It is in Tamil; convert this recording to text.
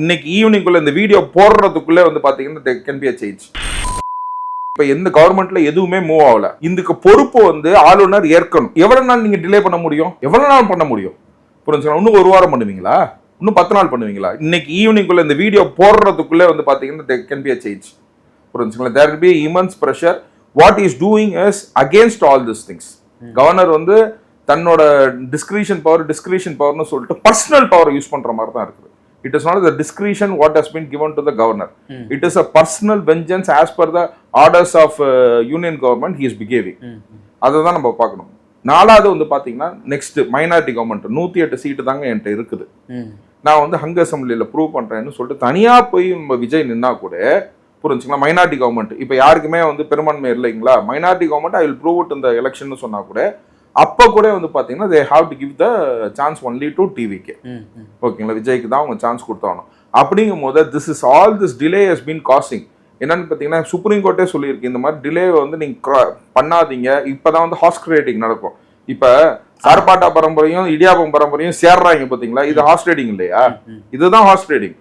இன்னைக்கு ஈவினிங்குள்ள இந்த வீடியோ போடுறதுக்குள்ளே வந்து பாத்தீங்கன்னா there can be a change. இப்ப எந்த கவர்மெண்ட்ல எதுவுமே மூவ் ஆகல. இதுக்கு பொறுப்பு வந்து ஆளுநர் ஏற்கணும். எவ்வளவு நாள் நீங்க டிலே பண்ண முடியும்? எவ்வளவு நாள் பண்ண முடியும்? புரிஞ்சுங்களா? இன்னும் ஒரு வாரம் பண்ணுவீங்களா? இன்னும் 10 நாள் பண்ணுவீங்களா? இன்னைக்கு ஈவினிங்குள்ள இந்த வீடியோ போடுறதுக்குள்ளே வந்து பாத்தீங்கன்னா there can be a change. புரிஞ்சுங்களா? there will be immense pressure. What he is doing is against all these things. Governor வந்து தன்னோட டிஸ்கிரிஷன் பவர்னு சொல்லிட்டு பர்சனல் பவர் யூஸ் பண்ற மாதிரி தான் இருக்குது. It is not the discretion what has been given to the governor. It is a personal vengeance as per the orders of union government he is behaving. அதை தான் நம்ம பார்க்கணும். நாலாவது வந்து பாத்தீங்கன்னா நெக்ஸ்ட் மைனாரிட்டி கவர்மெண்ட் 108 சீட்டு தாங்க என்கிட்ட இருக்குது. நான் வந்து ஹங் அசம்பிளியில ப்ரூவ் பண்றேன்னு சொல்லிட்டு தனியா போய் நம்ம விஜய் நின்னா கூட புரிஞ்சுங்களா? மைனாரிட்டி கவர்மெண்ட் இப்ப யாருக்குமே வந்து பெரும்பான்மை இல்லைங்களா? Minority government I will prove it இந்த எலெக்ஷன் சொன்னா கூட அப்ப கூட வந்து பாத்தீங்கன்னா they have to give the chance only to TVK. ஓகேங்களா? விஜய்க்கு தான் அவங்க சான்ஸ் கொடுத்தாகணும். அப்படிங்கும் போது this delay has been causing என்னன்னு பாத்தீங்கன்னா சுப்ரீம் கோர்ட்டே சொல்லியிருக்கு இந்த மாதிரி டிலே வந்து நீங்க பண்ணாதீங்க. இப்பதான் வந்து ஹார்ஸ் ட்ரேடிங் நடக்கும். இப்ப சார்பாட்டா பரம்பரையும் இடியாப்பம் பரம்பரையும் சேர்றாங்க பாத்தீங்களா? இது ஹார்ஸ் ட்ரேடிங் இல்லையா? இதுதான் ஹார்ஸ் ட்ரேடிங்.